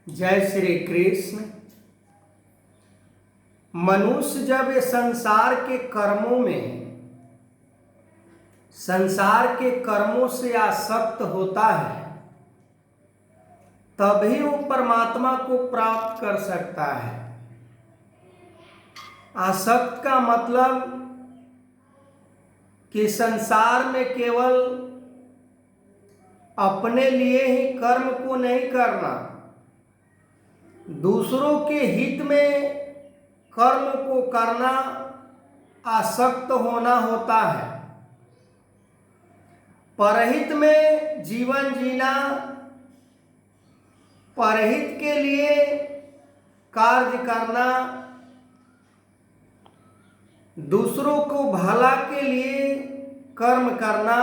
जय श्री कृष्ण। मनुष्य जब ये संसार के कर्मों से आसक्त होता है तभी वो परमात्मा को प्राप्त कर सकता है। आसक्त का मतलब कि संसार में केवल अपने लिए ही कर्म को नहीं करना, दूसरों के हित में कर्म को करना आसक्त होना होता है। परहित में जीवन जीना, परहित के लिए कार्य करना, दूसरों को भला के लिए कर्म करना,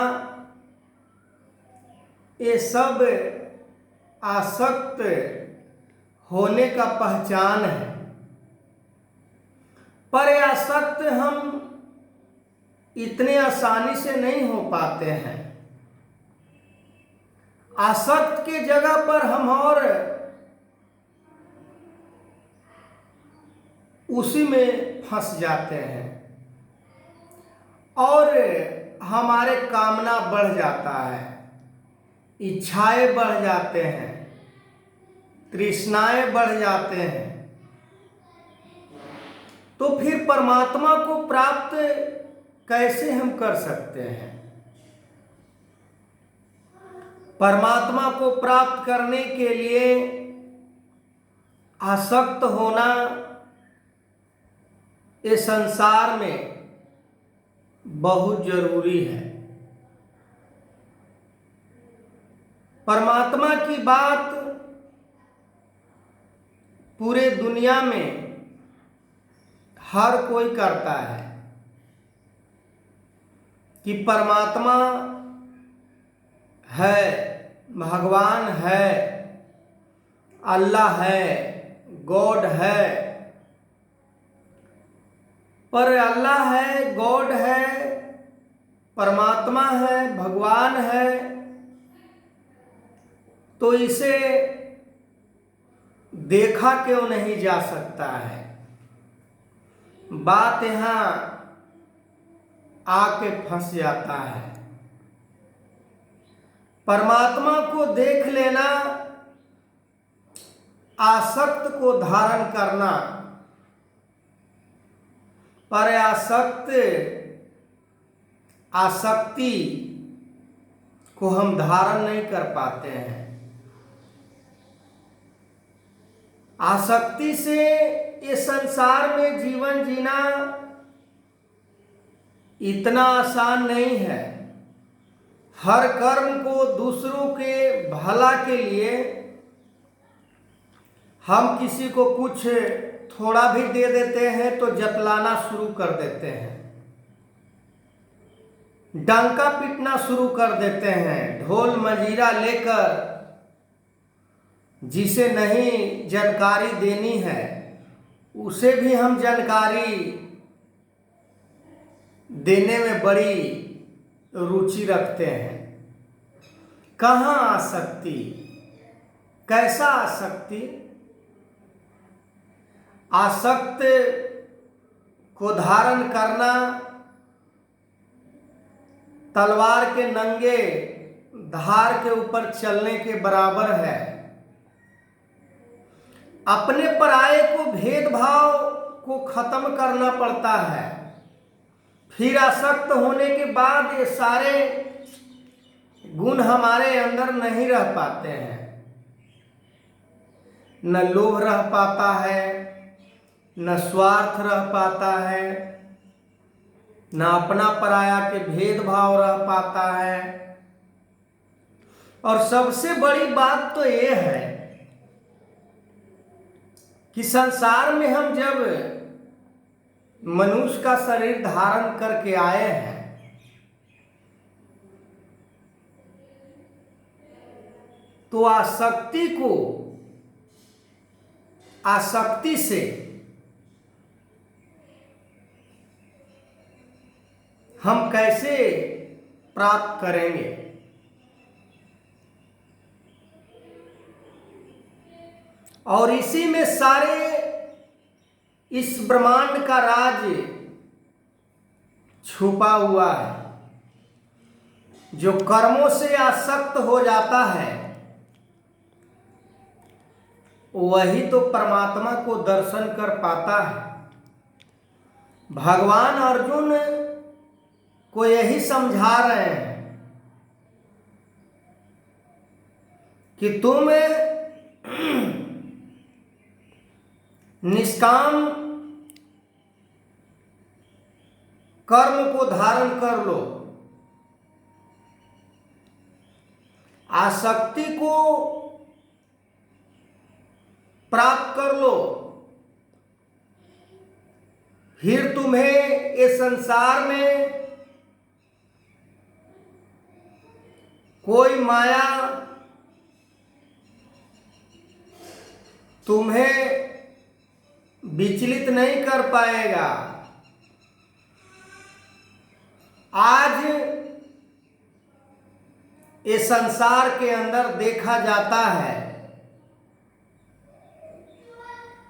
ये सब आसक्त होने का पहचान है। पर ये आसक्त हम इतने आसानी से नहीं हो पाते हैं। आसक्त के जगह पर हम और उसी में फंस जाते हैं और हमारे कामना बढ़ जाता है, इच्छाएं बढ़ जाते हैं, तृष्णाएं बढ़ जाते हैं। तो फिर परमात्मा को प्राप्त कैसे हम कर सकते हैं? परमात्मा को प्राप्त करने के लिए आसक्त होना ये संसार में बहुत जरूरी है। परमात्मा की बात पूरे दुनिया में हर कोई करता है कि परमात्मा है, भगवान है, अल्लाह है, गॉड है। पर अल्लाह है, गॉड है, परमात्मा है, भगवान है, तो इसे देखा क्यों नहीं जा सकता है? बात यहां आके फंस जाता है। परमात्मा को देख लेना, आसक्त को धारण करना, पर आसक्ति को हम धारण नहीं कर पाते हैं। आसक्ति से ये संसार में जीवन जीना इतना आसान नहीं है। हर कर्म को दूसरों के भला के लिए हम किसी को कुछ थोड़ा भी दे देते हैं तो जतलाना शुरू कर देते हैं, डंका पीटना शुरू कर देते हैं, ढोल मंजीरा लेकर जिसे नहीं जानकारी देनी है उसे भी हम जानकारी देने में बड़ी रुचि रखते हैं। कहाँ आसक्ति? कैसा आसक्ति? आसक्त को धारण करना तलवार के नंगे धार के ऊपर चलने के बराबर है। अपने पराये को, भेदभाव को खत्म करना पड़ता है। फिर आसक्त होने के बाद ये सारे गुण हमारे अंदर नहीं रह पाते हैं। न लोभ रह पाता है, न स्वार्थ रह पाता है, न अपना पराया के भेदभाव रह पाता है। और सबसे बड़ी बात तो ये है कि संसार में हम जब मनुष्य का शरीर धारण करके आए हैं तो आसक्ति से हम कैसे प्राप्त करेंगे? और इसी में सारे इस ब्रह्मांड का राज छुपा हुआ है। जो कर्मों से आसक्त हो जाता है वही तो परमात्मा को दर्शन कर पाता है। भगवान अर्जुन को यही समझा रहे हैं कि तुम निष्काम कर्म को धारण कर लो, आसक्ति को प्राप्त कर लो, फिर तुम्हें इस संसार में कोई माया तुम्हें विचलित नहीं कर पाएगा। आज इस संसार के अंदर देखा जाता है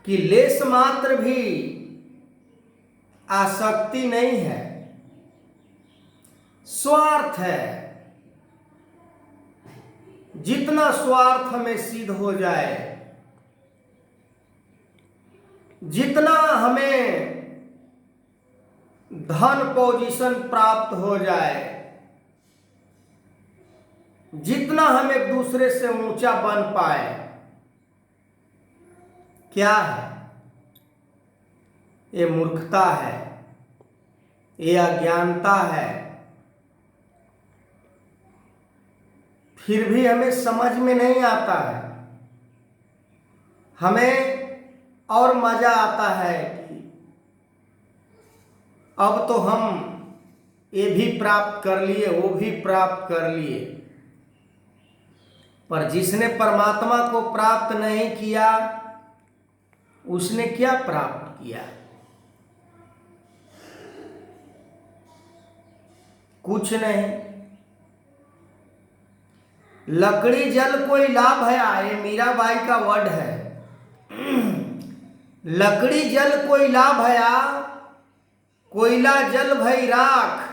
कि लेश मात्र भी आसक्ति नहीं है, स्वार्थ है। जितना स्वार्थ हमें सिद्ध हो जाए, जितना हमें धन पोजीशन प्राप्त हो जाए, जितना हम एक दूसरे से ऊंचा बन पाए, क्या है? ये मूर्खता है, ये अज्ञानता है। फिर भी हमें समझ में नहीं आता है। हमें और मजा आता है कि अब तो हम ये भी प्राप्त कर लिए, वो भी प्राप्त कर लिए। पर जिसने परमात्मा को प्राप्त नहीं किया उसने क्या प्राप्त किया? कुछ नहीं। लकड़ी जल कोई लाभ है, ये मीराबाई का वर्ड है। लकड़ी जल कोई लाभ है, कोयला जल भई राख,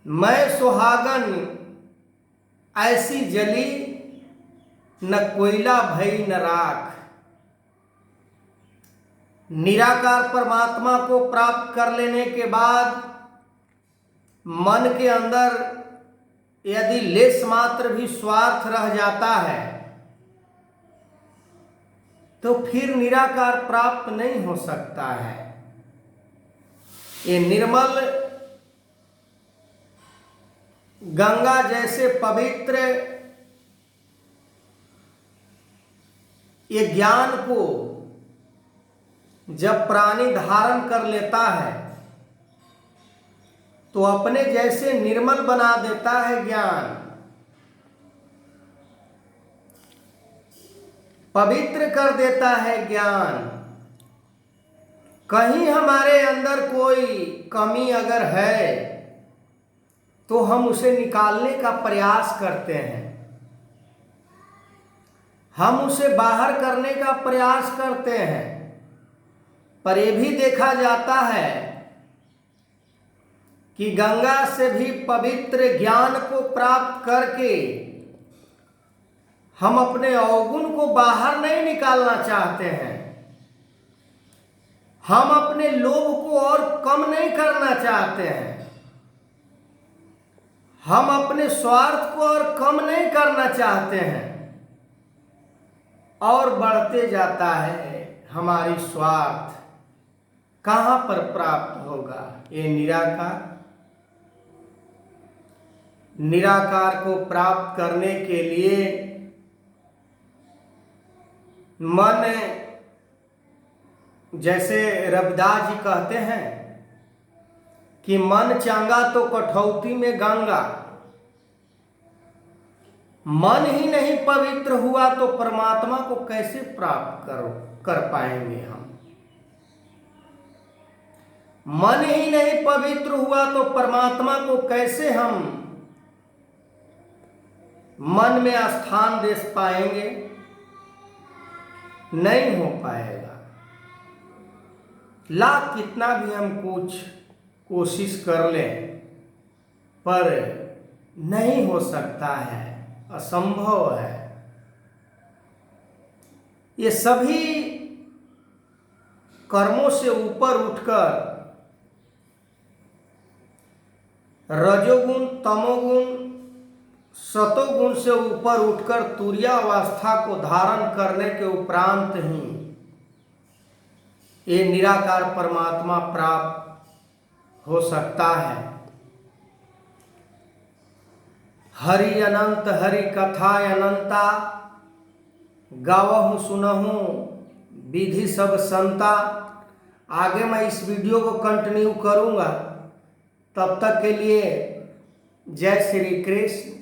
मैं सुहागन ऐसी जली, न कोयला भई न राख। निराकार परमात्मा को प्राप्त कर लेने के बाद मन के अंदर यदि लेश मात्र भी स्वार्थ रह जाता है तो फिर निराकार प्राप्त नहीं हो सकता है। ये निर्मल गंगा जैसे पवित्र ये ज्ञान को जब प्राणी धारण कर लेता है तो अपने जैसे निर्मल बना देता है। ज्ञान पवित्र कर देता है। ज्ञान कहीं हमारे अंदर कोई कमी अगर है तो हम उसे निकालने का प्रयास करते हैं, हम उसे बाहर करने का प्रयास करते हैं। पर यह भी देखा जाता है कि गंगा से भी पवित्र ज्ञान को प्राप्त करके हम अपने अवगुण को बाहर नहीं निकालना चाहते हैं, हम अपने लोभ को और कम नहीं करना चाहते हैं, हम अपने स्वार्थ को और कम नहीं करना चाहते हैं, और बढ़ते जाता है हमारी स्वार्थ। कहां पर प्राप्त होगा? ये निराकार को प्राप्त करने के लिए मन, जैसे रविदास जी कहते हैं कि मन चंगा तो कठौती में गंगा। मन ही नहीं पवित्र हुआ तो परमात्मा को कैसे प्राप्त कर पाएंगे हम? मन ही नहीं पवित्र हुआ तो परमात्मा को कैसे हम मन में स्थान दे पाएंगे? नहीं हो पाएगा। लाख कितना भी हम कुछ कोशिश कर लें पर नहीं हो सकता है, असंभव है। ये सभी कर्मों से ऊपर उठकर रजोगुण, तमोगुण, सतोगुण से ऊपर उठकर तुरीयावस्था को धारण करने के उपरांत ही ये निराकार परमात्मा प्राप्त हो सकता है। हरि अनंत हरि कथा अनंता, गावहु सुनहु विधि सब संता। आगे मैं इस वीडियो को कंटिन्यू करूंगा, तब तक के लिए जय श्री कृष्ण।